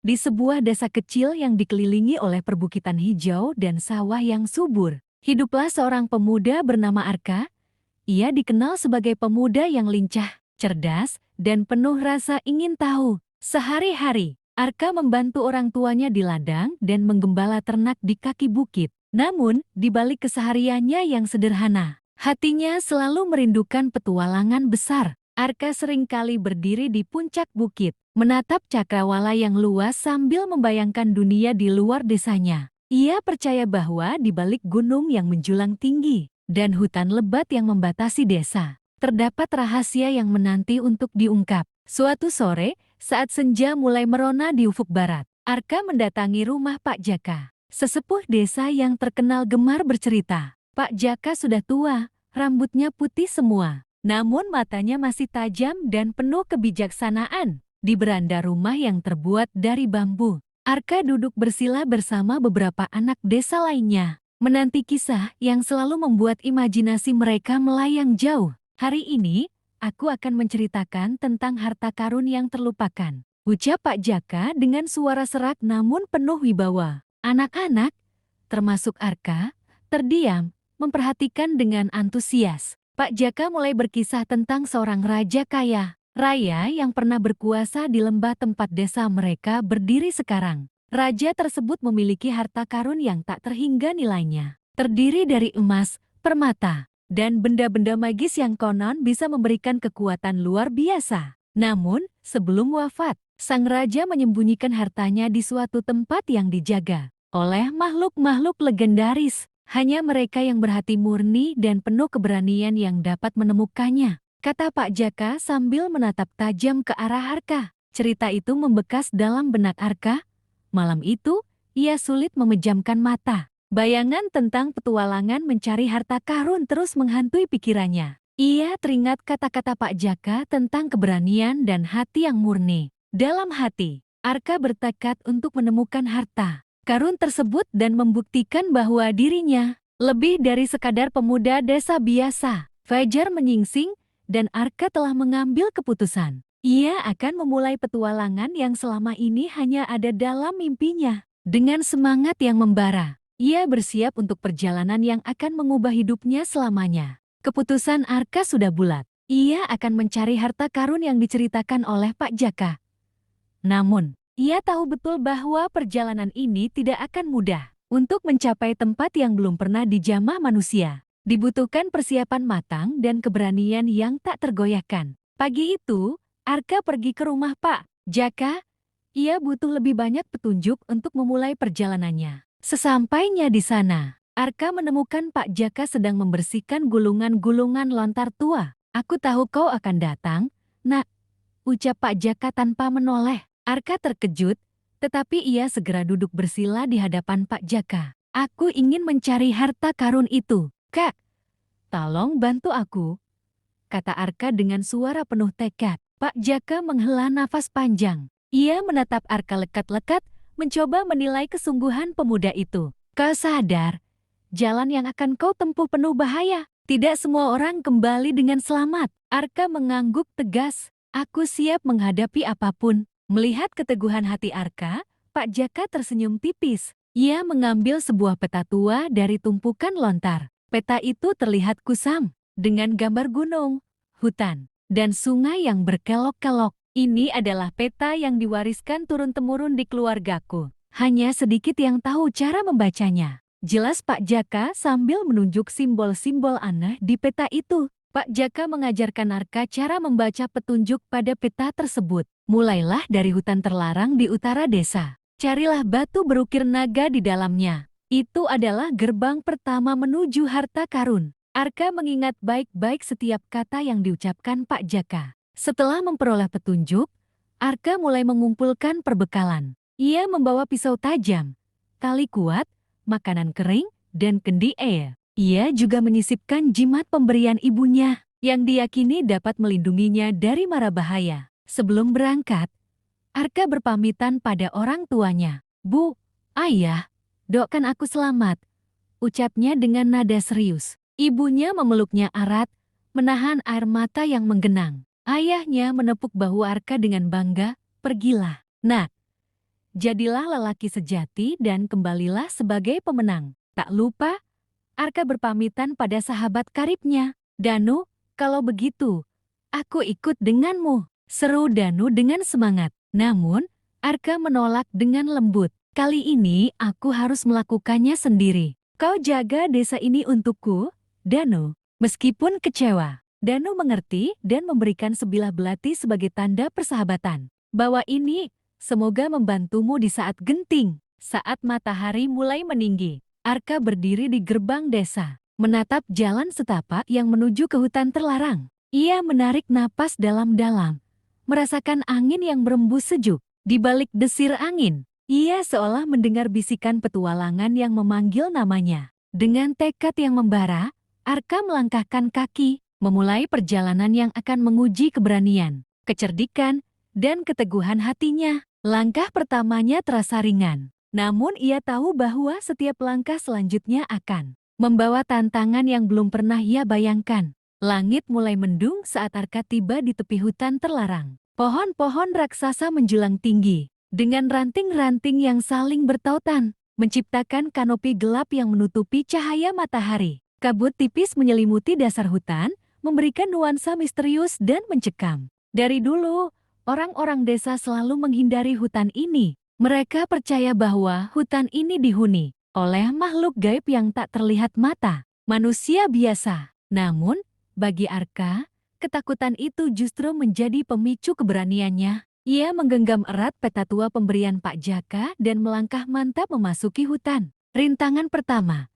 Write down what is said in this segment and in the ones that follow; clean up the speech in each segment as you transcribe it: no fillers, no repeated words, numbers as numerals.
di sebuah desa kecil yang dikelilingi oleh perbukitan hijau dan sawah yang subur. Hiduplah seorang pemuda bernama Arka. Ia dikenal sebagai pemuda yang lincah, cerdas, dan penuh rasa ingin tahu. Sehari-hari, Arka membantu orang tuanya di ladang dan menggembala ternak di kaki bukit. Namun, di balik kesehariannya yang sederhana, hatinya selalu merindukan petualangan besar. Arka seringkali berdiri di puncak bukit, menatap cakrawala yang luas sambil membayangkan dunia di luar desanya. Ia percaya bahwa di balik gunung yang menjulang tinggi dan hutan lebat yang membatasi desa, terdapat rahasia yang menanti untuk diungkap. Suatu sore, saat senja mulai merona di ufuk barat, Arka mendatangi rumah Pak Jaka, sesepuh desa yang terkenal gemar bercerita. Pak Jaka sudah tua, rambutnya putih semua, namun matanya masih tajam dan penuh kebijaksanaan. Di beranda rumah yang terbuat dari bambu, Arka duduk bersila bersama beberapa anak desa lainnya, menanti kisah yang selalu membuat imajinasi mereka melayang jauh. Hari ini, aku akan menceritakan tentang harta karun yang terlupakan, ucap Pak Jaka dengan suara serak namun penuh wibawa. Anak-anak, termasuk Arka, terdiam, memperhatikan dengan antusias. Pak Jaka mulai berkisah tentang seorang raja kaya raya yang pernah berkuasa di lembah tempat desa mereka berdiri sekarang. Raja tersebut memiliki harta karun yang tak terhingga nilainya, terdiri dari emas, permata, dan benda-benda magis yang konon bisa memberikan kekuatan luar biasa. Namun, sebelum wafat, sang raja menyembunyikan hartanya di suatu tempat yang dijaga oleh makhluk-makhluk legendaris. Hanya mereka yang berhati murni dan penuh keberanian yang dapat menemukannya, kata Pak Jaka sambil menatap tajam ke arah Arka. Cerita itu membekas dalam benak Arka. Malam itu, ia sulit memejamkan mata. Bayangan tentang petualangan mencari harta karun terus menghantui pikirannya. Ia teringat kata-kata Pak Jaka tentang keberanian dan hati yang murni. Dalam hati, Arka bertekad untuk menemukan harta karun tersebut dan membuktikan bahwa dirinya lebih dari sekadar pemuda desa biasa. Fajar menyingsing dan Arka telah mengambil keputusan. Ia akan memulai petualangan yang selama ini hanya ada dalam mimpinya. Dengan semangat yang membara, ia bersiap untuk perjalanan yang akan mengubah hidupnya selamanya. Keputusan Arka sudah bulat. Ia akan mencari harta karun yang diceritakan oleh Pak Jaka. Namun, ia tahu betul bahwa perjalanan ini tidak akan mudah. Untuk mencapai tempat yang belum pernah dijamah manusia, dibutuhkan persiapan matang dan keberanian yang tak tergoyahkan. Pagi itu, Arka pergi ke rumah Pak Jaka. Ia butuh lebih banyak petunjuk untuk memulai perjalanannya. Sesampainya di sana, Arka menemukan Pak Jaka sedang membersihkan gulungan-gulungan lontar tua. "Aku tahu kau akan datang, Nak," ucap Pak Jaka tanpa menoleh. Arka terkejut, tetapi ia segera duduk bersila di hadapan Pak Jaka. "Aku ingin mencari harta karun itu, Kak. Tolong bantu aku," kata Arka dengan suara penuh tekad. Pak Jaka menghela nafas panjang. Ia menatap Arka lekat-lekat, mencoba menilai kesungguhan pemuda itu. "Kau sadar, jalan yang akan kau tempuh penuh bahaya. Tidak semua orang kembali dengan selamat." Arka mengangguk tegas. "Aku siap menghadapi apapun." Melihat keteguhan hati Arka, Pak Jaka tersenyum tipis. Ia mengambil sebuah peta tua dari tumpukan lontar. Peta itu terlihat kusam, dengan gambar gunung, hutan, dan sungai yang berkelok-kelok. "Ini adalah peta yang diwariskan turun-temurun di keluargaku. Hanya sedikit yang tahu cara membacanya," jelas Pak Jaka sambil menunjuk simbol-simbol aneh di peta itu. Pak Jaka mengajarkan Arka cara membaca petunjuk pada peta tersebut. "Mulailah dari hutan terlarang di utara desa. Carilah batu berukir naga di dalamnya. Itu adalah gerbang pertama menuju harta karun." Arka mengingat baik-baik setiap kata yang diucapkan Pak Jaka. Setelah memperoleh petunjuk, Arka mulai mengumpulkan perbekalan. Ia membawa pisau tajam, tali kuat, makanan kering, dan kendi air. Ia juga menyisipkan jimat pemberian ibunya, yang diyakini dapat melindunginya dari mara bahaya. Sebelum berangkat, Arka berpamitan pada orang tuanya. "Bu, Ayah, doakan aku selamat," ucapnya dengan nada serius. Ibunya memeluknya erat, menahan air mata yang menggenang. Ayahnya menepuk bahu Arka dengan bangga. "Pergilah, Nak. Jadilah lelaki sejati dan kembalilah sebagai pemenang. Tak lupa, Arka berpamitan pada sahabat karibnya. Danu, kalau begitu, aku ikut denganmu, seru Danu dengan semangat. Namun, Arka menolak dengan lembut. Kali ini aku harus melakukannya sendiri. Kau jaga desa ini untukku, Danu. Meskipun kecewa, Danu mengerti dan memberikan sebilah belati sebagai tanda persahabatan. Bawa ini, semoga membantumu di saat genting. Saat matahari mulai meninggi, Arka berdiri di gerbang desa, menatap jalan setapak yang menuju ke hutan terlarang. Ia menarik napas dalam-dalam, merasakan angin yang berembus sejuk. Di balik desir angin, ia seolah mendengar bisikan petualangan yang memanggil namanya. Dengan tekad yang membara, Arka melangkahkan kaki, memulai perjalanan yang akan menguji keberanian, kecerdikan, dan keteguhan hatinya. Langkah pertamanya terasa ringan, namun ia tahu bahwa setiap langkah selanjutnya akan membawa tantangan yang belum pernah ia bayangkan. Langit mulai mendung saat Arka tiba di tepi hutan terlarang. Pohon-pohon raksasa menjulang tinggi, dengan ranting-ranting yang saling bertautan, menciptakan kanopi gelap yang menutupi cahaya matahari. Kabut tipis menyelimuti dasar hutan, memberikan nuansa misterius dan mencekam. Dari dulu, orang-orang desa selalu menghindari hutan ini. Mereka percaya bahwa hutan ini dihuni oleh makhluk gaib yang tak terlihat mata, manusia biasa. Namun, bagi Arka, ketakutan itu justru menjadi pemicu keberaniannya. Ia menggenggam erat peta tua pemberian Pak Jaka dan melangkah mantap memasuki hutan. Rintangan pertama,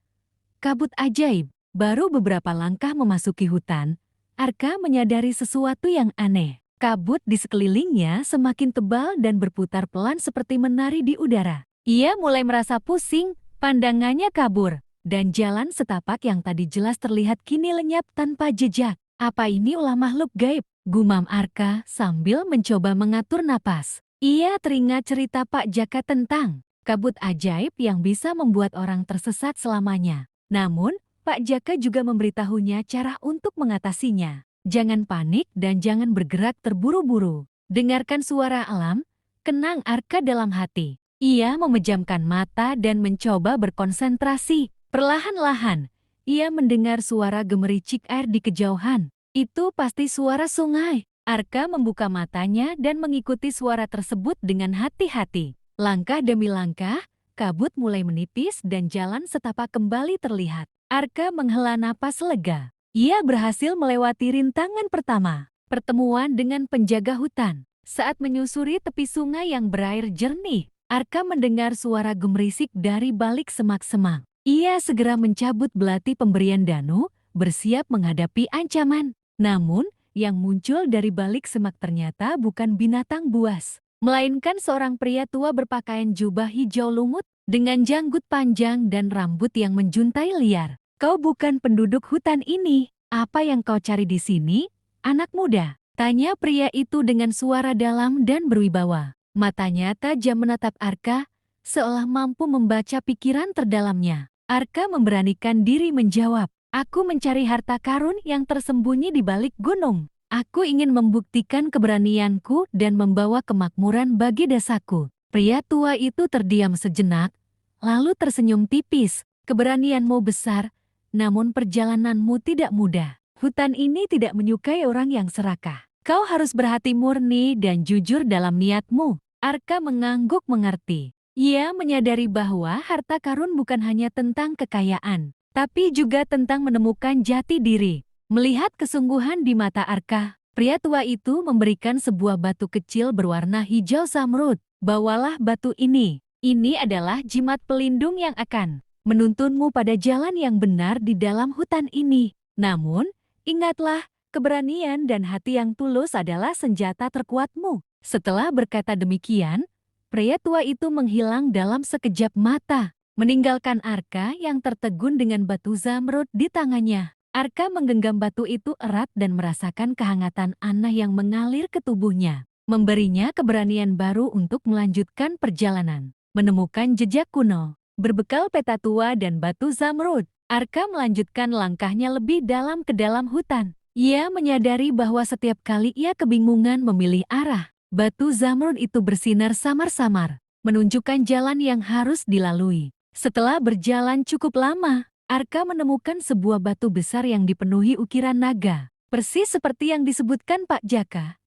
kabut ajaib. Baru beberapa langkah memasuki hutan, Arka menyadari sesuatu yang aneh. Kabut di sekelilingnya semakin tebal dan berputar pelan seperti menari di udara. Ia mulai merasa pusing, pandangannya kabur, dan jalan setapak yang tadi jelas terlihat kini lenyap tanpa jejak. Apa ini ulah makhluk gaib? Gumam Arka sambil mencoba mengatur napas. Ia teringat cerita Pak Jaka tentang kabut ajaib yang bisa membuat orang tersesat selamanya. Namun, Pak Jaka juga memberitahunya cara untuk mengatasinya. Jangan panik dan jangan bergerak terburu-buru. Dengarkan suara alam, kenang Arka dalam hati. Ia memejamkan mata dan mencoba berkonsentrasi. Perlahan-lahan, ia mendengar suara gemericik air di kejauhan. Itu pasti suara sungai. Arka membuka matanya dan mengikuti suara tersebut dengan hati-hati. Langkah demi langkah, kabut mulai menipis dan jalan setapak kembali terlihat. Arka menghela napas lega. Ia berhasil melewati rintangan pertama, pertemuan dengan penjaga hutan. Saat menyusuri tepi sungai yang berair jernih, Arka mendengar suara gemerisik dari balik semak-semak. Ia segera mencabut belati pemberian Danu, bersiap menghadapi ancaman. Namun, yang muncul dari balik semak ternyata bukan binatang buas, melainkan seorang pria tua berpakaian jubah hijau lumut, dengan janggut panjang dan rambut yang menjuntai liar. Kau bukan penduduk hutan ini. Apa yang kau cari di sini, anak muda? Tanya pria itu dengan suara dalam dan berwibawa. Matanya tajam menatap Arka, seolah mampu membaca pikiran terdalamnya. Arka memberanikan diri menjawab, aku mencari harta karun yang tersembunyi di balik gunung. Aku ingin membuktikan keberanianku dan membawa kemakmuran bagi desaku. Pria tua itu terdiam sejenak, lalu tersenyum tipis. Keberanianmu besar, namun perjalananmu tidak mudah. Hutan ini tidak menyukai orang yang serakah. Kau harus berhati murni dan jujur dalam niatmu. Arka mengangguk mengerti. Ia menyadari bahwa harta karun bukan hanya tentang kekayaan, tapi juga tentang menemukan jati diri. Melihat kesungguhan di mata Arka, pria tua itu memberikan sebuah batu kecil berwarna hijau zamrud. Bawalah batu ini. Ini adalah jimat pelindung yang akan menuntunmu pada jalan yang benar di dalam hutan ini. Namun, ingatlah, keberanian dan hati yang tulus adalah senjata terkuatmu. Setelah berkata demikian, pria tua itu menghilang dalam sekejap mata, meninggalkan Arka yang tertegun dengan batu zamrud di tangannya. Arka menggenggam batu itu erat dan merasakan kehangatan aneh yang mengalir ke tubuhnya, memberinya keberanian baru untuk melanjutkan perjalanan, menemukan jejak kuno. Berbekal peta tua dan batu zamrud, Arka melanjutkan langkahnya lebih dalam ke dalam hutan. Ia menyadari bahwa setiap kali ia kebingungan memilih arah, batu zamrud itu bersinar samar-samar, menunjukkan jalan yang harus dilalui. Setelah berjalan cukup lama, Arka menemukan sebuah batu besar yang dipenuhi ukiran naga. Persis seperti yang disebutkan Pak Jaka.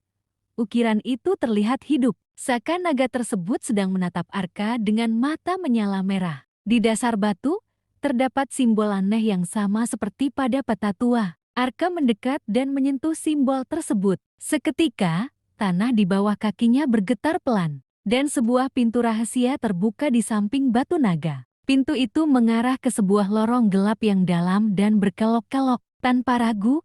Ukiran itu terlihat hidup, seakan naga tersebut sedang menatap Arka dengan mata menyala merah. Di dasar batu, terdapat simbol aneh yang sama seperti pada peta tua. Arka mendekat dan menyentuh simbol tersebut. Seketika, tanah di bawah kakinya bergetar pelan, dan sebuah pintu rahasia terbuka di samping batu naga. Pintu itu mengarah ke sebuah lorong gelap yang dalam dan berkelok-kelok. Tanpa ragu,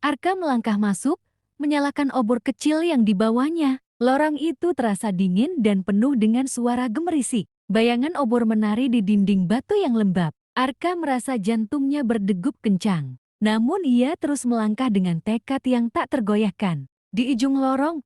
Arka melangkah masuk, menyalakan obor kecil yang dibawanya. Lorong itu terasa dingin dan penuh dengan suara gemerisik. Bayangan obor menari di dinding batu yang lembab. Arka merasa jantungnya berdegup kencang. Namun ia terus melangkah dengan tekad yang tak tergoyahkan. Di ujung lorong,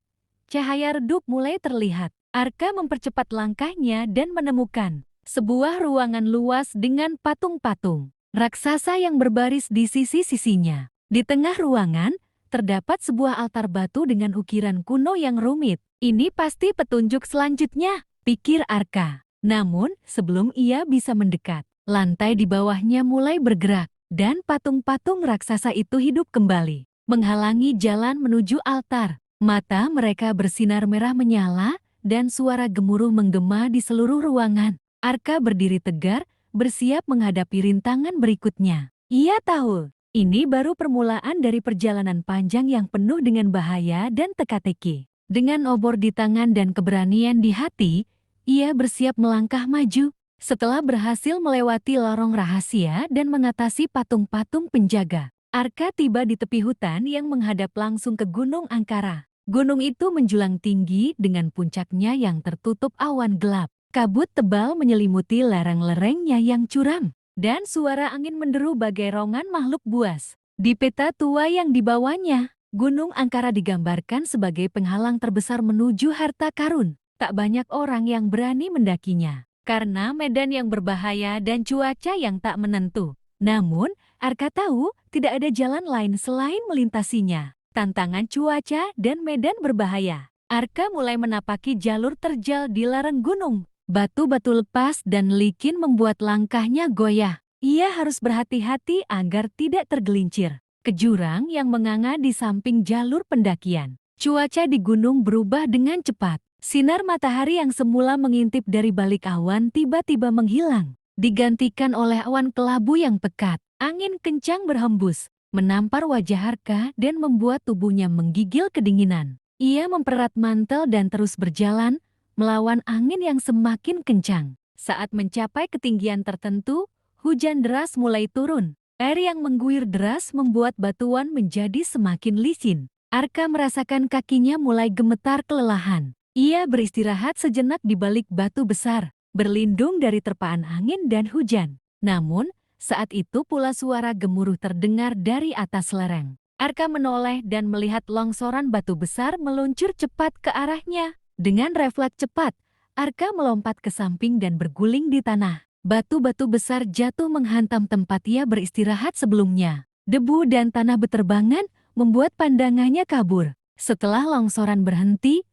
cahaya redup mulai terlihat. Arka mempercepat langkahnya dan menemukan sebuah ruangan luas dengan patung-patung raksasa yang berbaris di sisi-sisinya. Di tengah ruangan, terdapat sebuah altar batu dengan ukiran kuno yang rumit. Ini pasti petunjuk selanjutnya, pikir Arka. Namun, sebelum ia bisa mendekat, lantai di bawahnya mulai bergerak, dan patung-patung raksasa itu hidup kembali, menghalangi jalan menuju altar. Mata mereka bersinar merah menyala, dan suara gemuruh menggema di seluruh ruangan. Arka berdiri tegar, bersiap menghadapi rintangan berikutnya. Ia tahu, ini baru permulaan dari perjalanan panjang yang penuh dengan bahaya dan teka-teki. Dengan obor di tangan dan keberanian di hati, ia bersiap melangkah maju. Setelah berhasil melewati lorong rahasia dan mengatasi patung-patung penjaga, Arka tiba di tepi hutan yang menghadap langsung ke Gunung Angkara. Gunung itu menjulang tinggi dengan puncaknya yang tertutup awan gelap. Kabut tebal menyelimuti lereng-lerengnya yang curam, dan suara angin menderu bagai rongan makhluk buas. Di peta tua yang dibawanya, Gunung Angkara digambarkan sebagai penghalang terbesar menuju harta karun. Tak banyak orang yang berani mendakinya, karena medan yang berbahaya dan cuaca yang tak menentu. Namun, Arka tahu tidak ada jalan lain selain melintasinya. Tantangan cuaca dan medan berbahaya. Arka mulai menapaki jalur terjal di lereng gunung. Batu-batu lepas dan licin membuat langkahnya goyah. Ia harus berhati-hati agar tidak tergelincir ke jurang yang menganga di samping jalur pendakian. Cuaca di gunung berubah dengan cepat. Sinar matahari yang semula mengintip dari balik awan tiba-tiba menghilang, digantikan oleh awan kelabu yang pekat. Angin kencang berhembus, menampar wajah Arka dan membuat tubuhnya menggigil kedinginan. Ia mempererat mantel dan terus berjalan, melawan angin yang semakin kencang. Saat mencapai ketinggian tertentu, hujan deras mulai turun. Air yang mengguir deras membuat batuan menjadi semakin licin. Arka merasakan kakinya mulai gemetar kelelahan. Ia beristirahat sejenak di balik batu besar, berlindung dari terpaan angin dan hujan. Namun, saat itu pula suara gemuruh terdengar dari atas lereng. Arka menoleh dan melihat longsoran batu besar meluncur cepat ke arahnya. Dengan refleks cepat, Arka melompat ke samping dan berguling di tanah. Batu-batu besar jatuh menghantam tempat ia beristirahat sebelumnya. Debu dan tanah beterbangan membuat pandangannya kabur. Setelah longsoran berhenti,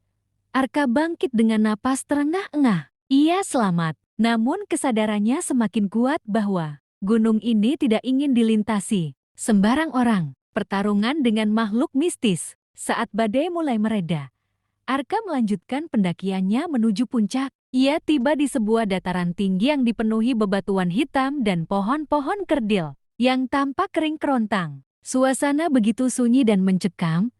Arka bangkit dengan napas terengah-engah. Ia selamat, namun kesadarannya semakin kuat bahwa gunung ini tidak ingin dilintasi sembarang orang. Pertarungan dengan makhluk mistis. Saat badai mulai mereda, Arka melanjutkan pendakiannya menuju puncak. Ia tiba di sebuah dataran tinggi yang dipenuhi bebatuan hitam dan pohon-pohon kerdil yang tampak kering kerontang. Suasana begitu sunyi dan mencekam,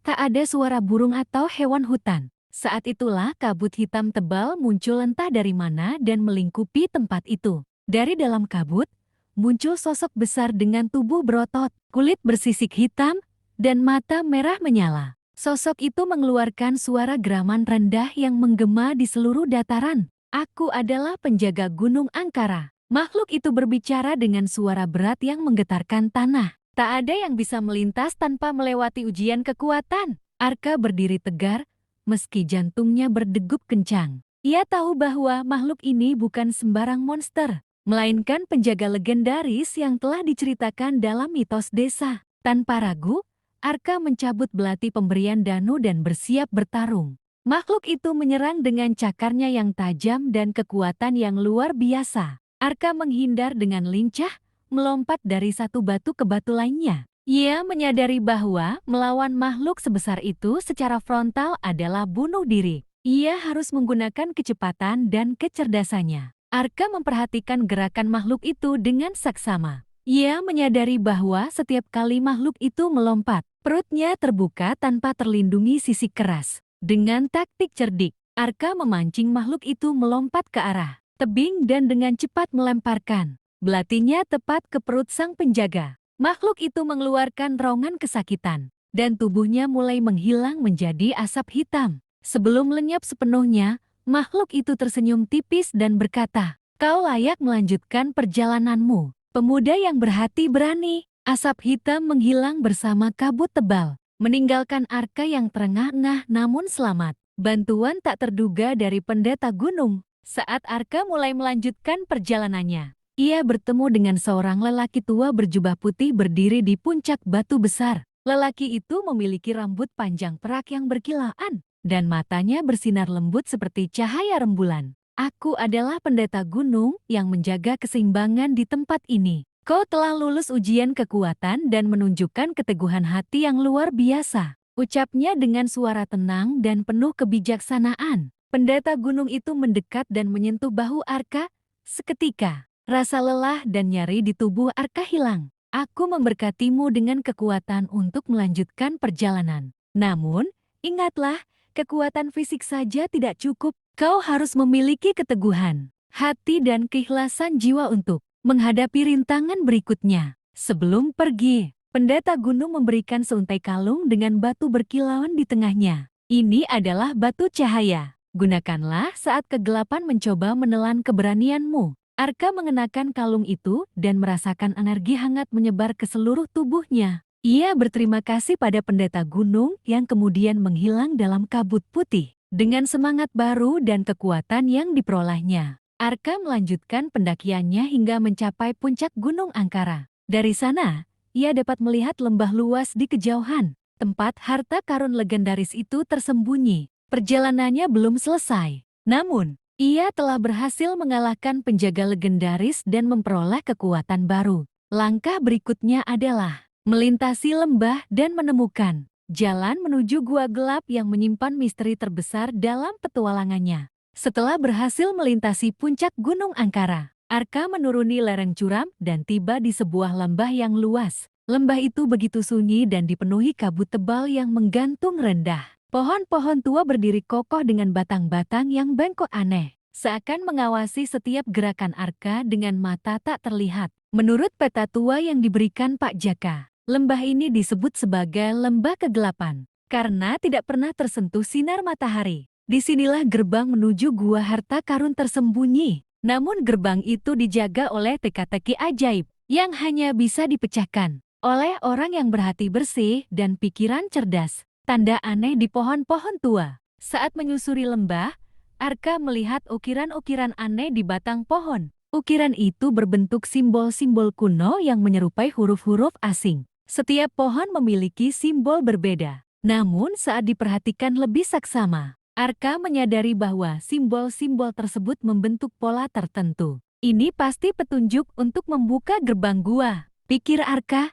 tak ada suara burung atau hewan hutan. Saat itulah kabut hitam tebal muncul entah dari mana dan melingkupi tempat itu. Dari dalam kabut, muncul sosok besar dengan tubuh berotot, kulit bersisik hitam, dan mata merah menyala. Sosok itu mengeluarkan suara geraman rendah yang menggema di seluruh dataran. Aku adalah penjaga Gunung Angkara. Makhluk itu berbicara dengan suara berat yang menggetarkan tanah. Tak ada yang bisa melintas tanpa melewati ujian kekuatan. Arka berdiri tegar, meski jantungnya berdegup kencang. Ia tahu bahwa makhluk ini bukan sembarang monster, melainkan penjaga legendaris yang telah diceritakan dalam mitos desa. Tanpa ragu, Arka mencabut belati pemberian Danu dan bersiap bertarung. Makhluk itu menyerang dengan cakarnya yang tajam dan kekuatan yang luar biasa. Arka menghindar dengan lincah, melompat dari satu batu ke batu lainnya. Ia menyadari bahwa melawan makhluk sebesar itu secara frontal adalah bunuh diri. Ia harus menggunakan kecepatan dan kecerdasannya. Arka memperhatikan gerakan makhluk itu dengan saksama. Ia menyadari bahwa setiap kali makhluk itu melompat, perutnya terbuka tanpa terlindungi sisik keras. Dengan taktik cerdik, Arka memancing makhluk itu melompat ke arah tebing dan dengan cepat melemparkan belatinya tepat ke perut sang penjaga. Makhluk itu mengeluarkan raungan kesakitan, dan tubuhnya mulai menghilang menjadi asap hitam. Sebelum lenyap sepenuhnya, makhluk itu tersenyum tipis dan berkata, "Kau layak melanjutkan perjalananmu. Pemuda yang berhati berani." Asap hitam menghilang bersama kabut tebal, meninggalkan Arka yang terengah-engah namun selamat. Bantuan tak terduga dari pendeta gunung. Saat Arka mulai melanjutkan perjalanannya, ia bertemu dengan seorang lelaki tua berjubah putih berdiri di puncak batu besar. Lelaki itu memiliki rambut panjang perak yang berkilaan, dan matanya bersinar lembut seperti cahaya rembulan. "Aku adalah pendeta gunung yang menjaga keseimbangan di tempat ini. Kau telah lulus ujian kekuatan dan menunjukkan keteguhan hati yang luar biasa," ucapnya dengan suara tenang dan penuh kebijaksanaan. Pendeta gunung itu mendekat dan menyentuh bahu Arka. Seketika, rasa lelah dan nyeri di tubuh Arka hilang. "Aku memberkatimu dengan kekuatan untuk melanjutkan perjalanan. Namun, ingatlah, kekuatan fisik saja tidak cukup. Kau harus memiliki keteguhan hati dan keikhlasan jiwa untuk menghadapi rintangan berikutnya." Sebelum pergi, pendeta gunung memberikan seuntai kalung dengan batu berkilauan di tengahnya. "Ini adalah batu cahaya. Gunakanlah saat kegelapan mencoba menelan keberanianmu." Arka mengenakan kalung itu dan merasakan energi hangat menyebar ke seluruh tubuhnya. Ia berterima kasih pada pendeta gunung yang kemudian menghilang dalam kabut putih. Dengan semangat baru dan kekuatan yang diperolehnya, Arka melanjutkan pendakiannya hingga mencapai puncak Gunung Angkara. Dari sana, ia dapat melihat lembah luas di kejauhan. Tempat harta karun legendaris itu tersembunyi. Perjalanannya belum selesai. Namun, ia telah berhasil mengalahkan penjaga legendaris dan memperoleh kekuatan baru. Langkah berikutnya adalah melintasi lembah dan menemukan jalan menuju gua gelap yang menyimpan misteri terbesar dalam petualangannya. Setelah berhasil melintasi puncak Gunung Angkara, Arka menuruni lereng curam dan tiba di sebuah lembah yang luas. Lembah itu begitu sunyi dan dipenuhi kabut tebal yang menggantung rendah. Pohon-pohon tua berdiri kokoh dengan batang-batang yang bengkok aneh, seakan mengawasi setiap gerakan Arka dengan mata tak terlihat. Menurut peta tua yang diberikan Pak Jaka, lembah ini disebut sebagai lembah kegelapan karena tidak pernah tersentuh sinar matahari. Disinilah gerbang menuju gua harta karun tersembunyi. Namun gerbang itu dijaga oleh teka-teki ajaib yang hanya bisa dipecahkan oleh orang yang berhati bersih dan pikiran cerdas. Tanda aneh di pohon-pohon tua. Saat menyusuri lembah, Arka melihat ukiran-ukiran aneh di batang pohon. Ukiran itu berbentuk simbol-simbol kuno yang menyerupai huruf-huruf asing. Setiap pohon memiliki simbol berbeda. Namun saat diperhatikan lebih saksama, Arka menyadari bahwa simbol-simbol tersebut membentuk pola tertentu. "Ini pasti petunjuk untuk membuka gerbang gua," pikir Arka.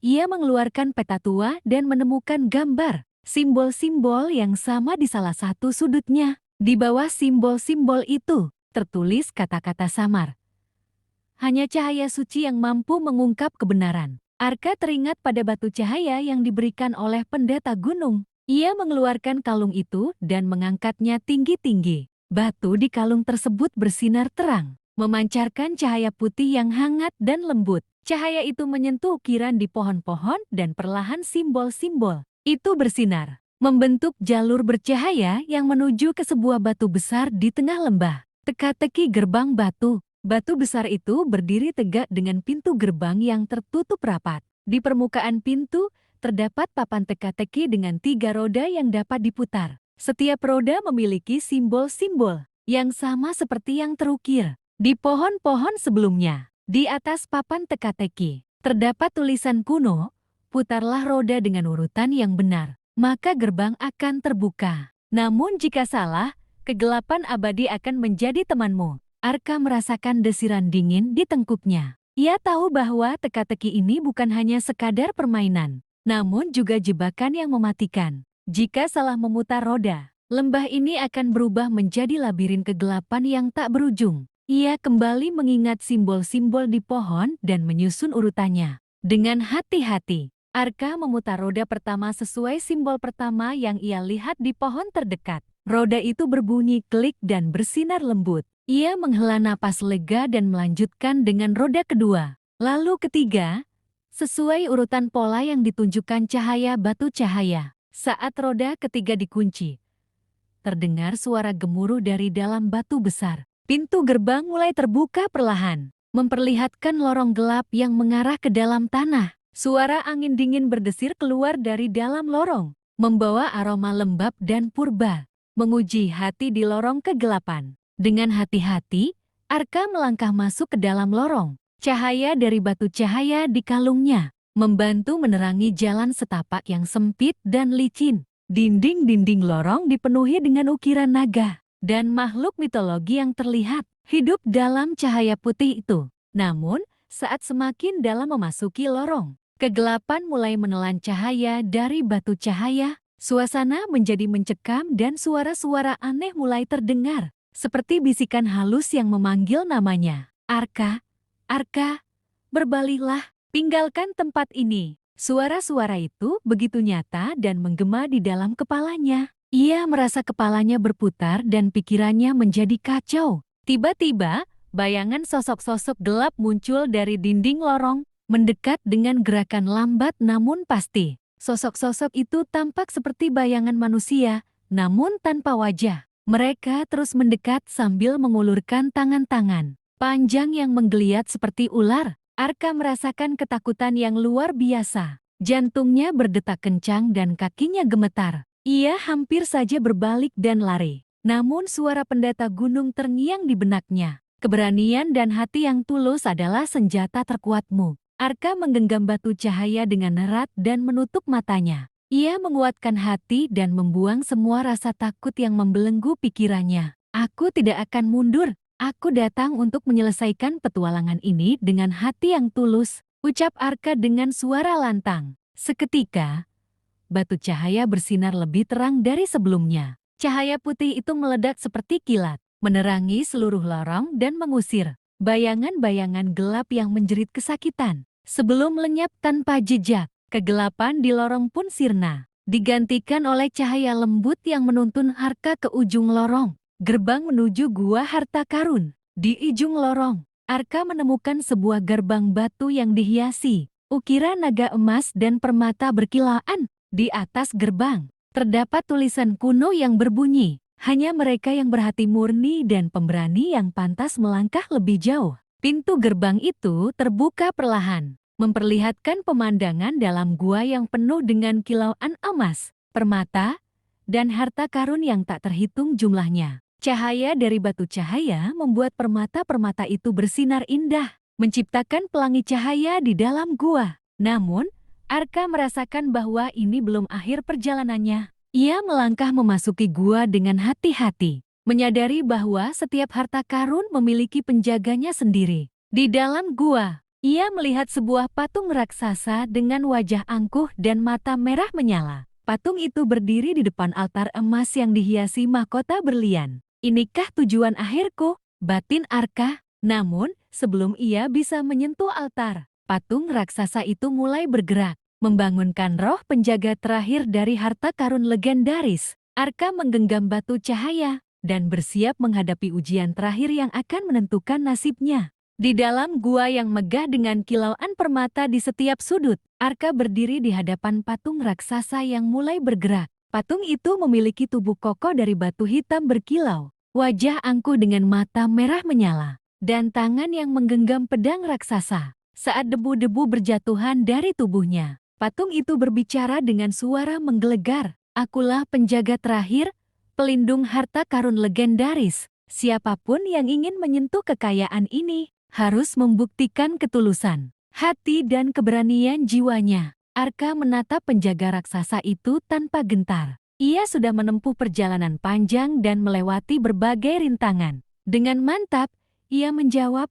Ia mengeluarkan peta tua dan menemukan gambar simbol-simbol yang sama di salah satu sudutnya. Di bawah simbol-simbol itu tertulis kata-kata samar. Hanya cahaya suci yang mampu mengungkap kebenaran. Arka teringat pada batu cahaya yang diberikan oleh pendeta gunung. Ia mengeluarkan kalung itu dan mengangkatnya tinggi-tinggi. Batu di kalung tersebut bersinar terang, memancarkan cahaya putih yang hangat dan lembut. Cahaya itu menyentuh ukiran di pohon-pohon dan perlahan simbol-simbol itu bersinar, membentuk jalur bercahaya yang menuju ke sebuah batu besar di tengah lembah. Teka-teki gerbang batu. Batu besar itu berdiri tegak dengan pintu gerbang yang tertutup rapat. Di permukaan pintu, terdapat papan teka-teki dengan 3 roda yang dapat diputar. Setiap roda memiliki simbol-simbol yang sama seperti yang terukir di pohon-pohon sebelumnya. Di atas papan teka-teki, terdapat tulisan kuno, "Putarlah roda dengan urutan yang benar, maka gerbang akan terbuka." Namun jika salah, kegelapan abadi akan menjadi temanmu. Arka merasakan desiran dingin di tengkuknya. Ia tahu bahwa teka-teki ini bukan hanya sekadar permainan, namun juga jebakan yang mematikan. Jika salah memutar roda, lembah ini akan berubah menjadi labirin kegelapan yang tak berujung. Ia kembali mengingat simbol-simbol di pohon dan menyusun urutannya. Dengan hati-hati, Arka memutar roda pertama sesuai simbol pertama yang ia lihat di pohon terdekat. Roda itu berbunyi klik dan bersinar lembut. Ia menghela napas lega dan melanjutkan dengan roda kedua. Lalu ketiga, sesuai urutan pola yang ditunjukkan cahaya batu cahaya. Saat roda ketiga dikunci, terdengar suara gemuruh dari dalam batu besar. Pintu gerbang mulai terbuka perlahan, memperlihatkan lorong gelap yang mengarah ke dalam tanah. Suara angin dingin berdesir keluar dari dalam lorong, membawa aroma lembab dan purba, menguji hati di lorong kegelapan. Dengan hati-hati, Arka melangkah masuk ke dalam lorong. Cahaya dari batu cahaya di kalungnya membantu menerangi jalan setapak yang sempit dan licin. Dinding-dinding lorong dipenuhi dengan ukiran naga dan makhluk mitologi yang terlihat hidup dalam cahaya putih itu. Namun, saat semakin dalam memasuki lorong, kegelapan mulai menelan cahaya dari batu cahaya. Suasana menjadi mencekam dan suara-suara aneh mulai terdengar, seperti bisikan halus yang memanggil namanya. Arka, Arka, berbaliklah, tinggalkan tempat ini. Suara-suara itu begitu nyata dan menggema di dalam kepalanya. Ia merasa kepalanya berputar dan pikirannya menjadi kacau. Tiba-tiba, bayangan sosok-sosok gelap muncul dari dinding lorong, mendekat dengan gerakan lambat namun pasti. Sosok-sosok itu tampak seperti bayangan manusia, namun tanpa wajah. Mereka terus mendekat sambil mengulurkan tangan-tangan panjang yang menggeliat seperti ular. Arka merasakan ketakutan yang luar biasa. Jantungnya berdetak kencang dan kakinya gemetar. Ia hampir saja berbalik dan lari. Namun suara pendata gunung terngiang di benaknya. Keberanian dan hati yang tulus adalah senjata terkuatmu. Arka menggenggam batu cahaya dengan erat dan menutup matanya. Ia menguatkan hati dan membuang semua rasa takut yang membelenggu pikirannya. Aku tidak akan mundur. Aku datang untuk menyelesaikan petualangan ini dengan hati yang tulus, ucap Arka dengan suara lantang. Seketika, batu cahaya bersinar lebih terang dari sebelumnya. Cahaya putih itu meledak seperti kilat, menerangi seluruh lorong dan mengusir bayangan-bayangan gelap yang menjerit kesakitan. Sebelum lenyap tanpa jejak, kegelapan di lorong pun sirna, digantikan oleh cahaya lembut yang menuntun Arka ke ujung lorong. Gerbang menuju Gua Harta Karun. Di ujung lorong, Arka menemukan sebuah gerbang batu yang dihiasi ukiran naga emas dan permata berkilaan. Di atas gerbang, terdapat tulisan kuno yang berbunyi, hanya mereka yang berhati murni dan pemberani yang pantas melangkah lebih jauh. Pintu gerbang itu terbuka perlahan, memperlihatkan pemandangan dalam gua yang penuh dengan kilauan emas, permata, dan harta karun yang tak terhitung jumlahnya. Cahaya dari batu cahaya membuat permata-permata itu bersinar indah, menciptakan pelangi cahaya di dalam gua. Namun, Arka merasakan bahwa ini belum akhir perjalanannya. Ia melangkah memasuki gua dengan hati-hati, menyadari bahwa setiap harta karun memiliki penjaganya sendiri. Di dalam gua, ia melihat sebuah patung raksasa dengan wajah angkuh dan mata merah menyala. Patung itu berdiri di depan altar emas yang dihiasi mahkota berlian. Inikah tujuan akhirku? Batin Arka. Namun, sebelum ia bisa menyentuh altar, patung raksasa itu mulai bergerak, membangunkan roh penjaga terakhir dari harta karun legendaris. Arka menggenggam batu cahaya dan bersiap menghadapi ujian terakhir yang akan menentukan nasibnya. Di dalam gua yang megah dengan kilauan permata di setiap sudut, Arka berdiri di hadapan patung raksasa yang mulai bergerak. Patung itu memiliki tubuh kokoh dari batu hitam berkilau, wajah angkuh dengan mata merah menyala, dan tangan yang menggenggam pedang raksasa. Saat debu-debu berjatuhan dari tubuhnya, patung itu berbicara dengan suara menggelegar. Akulah penjaga terakhir, pelindung harta karun legendaris. Siapapun yang ingin menyentuh kekayaan ini harus membuktikan ketulusan hati dan keberanian jiwanya. Arka menatap penjaga raksasa itu tanpa gentar. Ia sudah menempuh perjalanan panjang dan melewati berbagai rintangan. Dengan mantap, ia menjawab,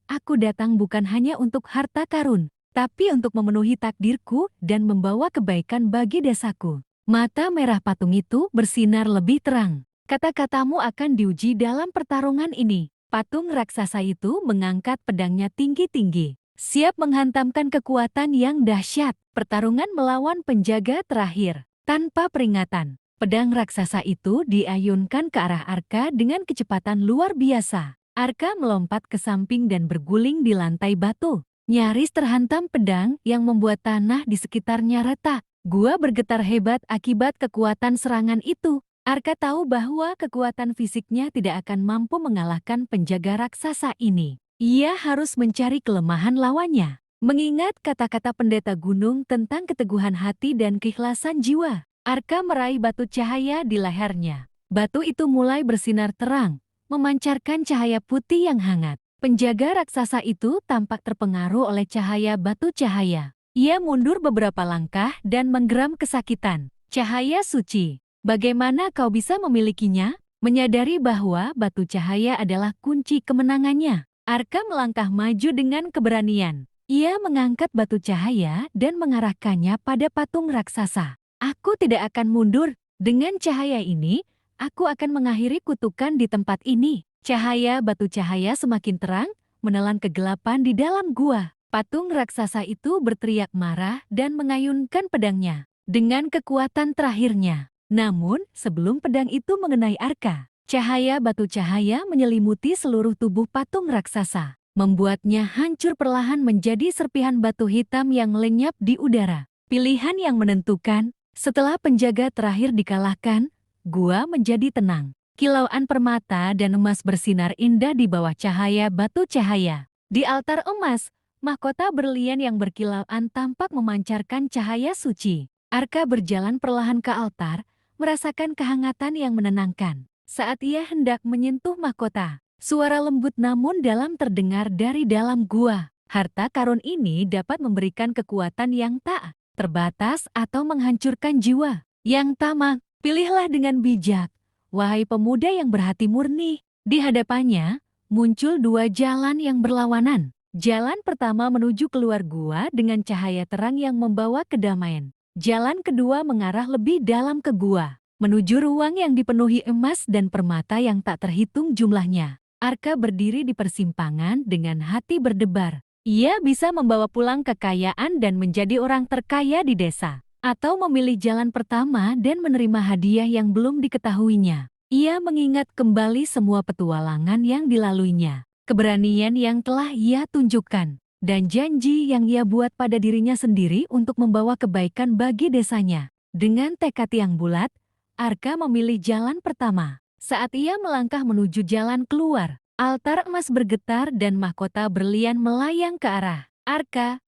"Aku datang bukan hanya untuk harta karun, tapi untuk memenuhi takdirku dan membawa kebaikan bagi desaku." Mata merah patung itu bersinar lebih terang. "Kata-katamu akan diuji dalam pertarungan ini." Patung raksasa itu mengangkat pedangnya tinggi-tinggi, siap menghantamkan kekuatan yang dahsyat. Pertarungan melawan penjaga terakhir. Tanpa peringatan, pedang raksasa itu diayunkan ke arah Arka dengan kecepatan luar biasa. Arka melompat ke samping dan berguling di lantai batu. Nyaris terhantam pedang yang membuat tanah di sekitarnya retak. Gua bergetar hebat akibat kekuatan serangan itu. Arka tahu bahwa kekuatan fisiknya tidak akan mampu mengalahkan penjaga raksasa ini. Ia harus mencari kelemahan lawannya. Mengingat kata-kata pendeta gunung tentang keteguhan hati dan keikhlasan jiwa, Arka meraih batu cahaya di lehernya. Batu itu mulai bersinar terang, memancarkan cahaya putih yang hangat. Penjaga raksasa itu tampak terpengaruh oleh cahaya batu cahaya. Ia mundur beberapa langkah dan menggeram kesakitan. "Cahaya suci. Bagaimana kau bisa memilikinya?" Menyadari bahwa batu cahaya adalah kunci kemenangannya, Arka melangkah maju dengan keberanian. Ia mengangkat batu cahaya dan mengarahkannya pada patung raksasa. "Aku tidak akan mundur. Dengan cahaya ini, aku akan mengakhiri kutukan di tempat ini." Cahaya batu cahaya semakin terang, menelan kegelapan di dalam gua. Patung raksasa itu berteriak marah dan mengayunkan pedangnya dengan kekuatan terakhirnya. Namun, sebelum pedang itu mengenai Arka, cahaya batu cahaya menyelimuti seluruh tubuh patung raksasa, membuatnya hancur perlahan menjadi serpihan batu hitam yang lenyap di udara. Pilihan yang menentukan, setelah penjaga terakhir dikalahkan, gua menjadi tenang. Kilauan permata dan emas bersinar indah di bawah cahaya batu cahaya. Di altar emas, mahkota berlian yang berkilauan tampak memancarkan cahaya suci. Arka berjalan perlahan ke altar, merasakan kehangatan yang menenangkan. Saat ia hendak menyentuh mahkota, suara lembut namun dalam terdengar dari dalam gua. Harta karun ini dapat memberikan kekuatan yang tak terbatas atau menghancurkan jiwa yang tamak. Pilihlah dengan bijak, wahai pemuda yang berhati murni. Di hadapannya, muncul dua jalan yang berlawanan. Jalan pertama menuju keluar gua dengan cahaya terang yang membawa kedamaian. Jalan kedua mengarah lebih dalam ke gua, menuju ruang yang dipenuhi emas dan permata yang tak terhitung jumlahnya. Arka berdiri di persimpangan dengan hati berdebar. Ia bisa membawa pulang kekayaan dan menjadi orang terkaya di desa, atau memilih jalan pertama dan menerima hadiah yang belum diketahuinya. Ia mengingat kembali semua petualangan yang dilaluinya, keberanian yang telah ia tunjukkan, dan janji yang ia buat pada dirinya sendiri untuk membawa kebaikan bagi desanya. Dengan tekad yang bulat, Arka memilih jalan pertama. Saat ia melangkah menuju jalan keluar, altar emas bergetar dan mahkota berlian melayang ke arah Arka.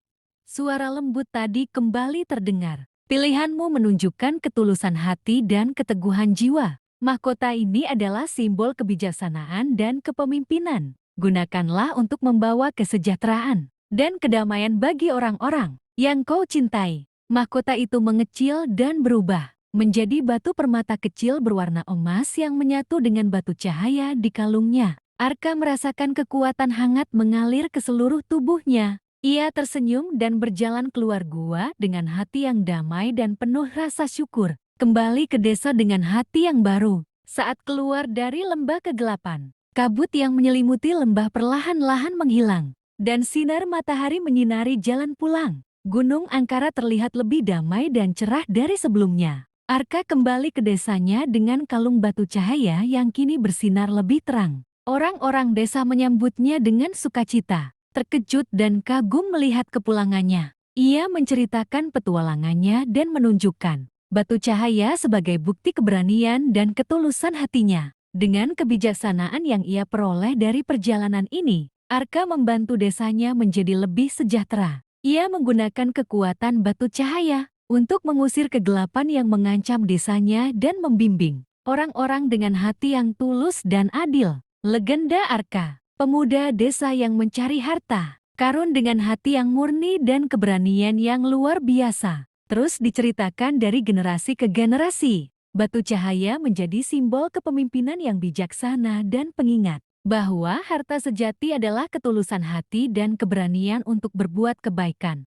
Suara lembut tadi kembali terdengar. "Pilihanmu menunjukkan ketulusan hati dan keteguhan jiwa. Mahkota ini adalah simbol kebijaksanaan dan kepemimpinan. Gunakanlah untuk membawa kesejahteraan dan kedamaian bagi orang-orang yang kau cintai." Mahkota itu mengecil dan berubah menjadi batu permata kecil berwarna emas yang menyatu dengan batu cahaya di kalungnya. Arka merasakan kekuatan hangat mengalir ke seluruh tubuhnya. Ia tersenyum dan berjalan keluar gua dengan hati yang damai dan penuh rasa syukur. Kembali ke desa dengan hati yang baru. Saat keluar dari lembah kegelapan, kabut yang menyelimuti lembah perlahan-lahan menghilang, dan sinar matahari menyinari jalan pulang. Gunung Angkara terlihat lebih damai dan cerah dari sebelumnya. Arka kembali ke desanya dengan kalung batu cahaya yang kini bersinar lebih terang. Orang-orang desa menyambutnya dengan sukacita, terkejut dan kagum melihat kepulangannya. Ia menceritakan petualangannya dan menunjukkan batu cahaya sebagai bukti keberanian dan ketulusan hatinya. Dengan kebijaksanaan yang ia peroleh dari perjalanan ini, Arka membantu desanya menjadi lebih sejahtera. Ia menggunakan kekuatan batu cahaya untuk mengusir kegelapan yang mengancam desanya dan membimbing orang-orang dengan hati yang tulus dan adil. Legenda Arka, pemuda desa yang mencari harta karun dengan hati yang murni dan keberanian yang luar biasa, terus diceritakan dari generasi ke generasi. Batu cahaya menjadi simbol kepemimpinan yang bijaksana dan pengingat bahwa harta sejati adalah ketulusan hati dan keberanian untuk berbuat kebaikan.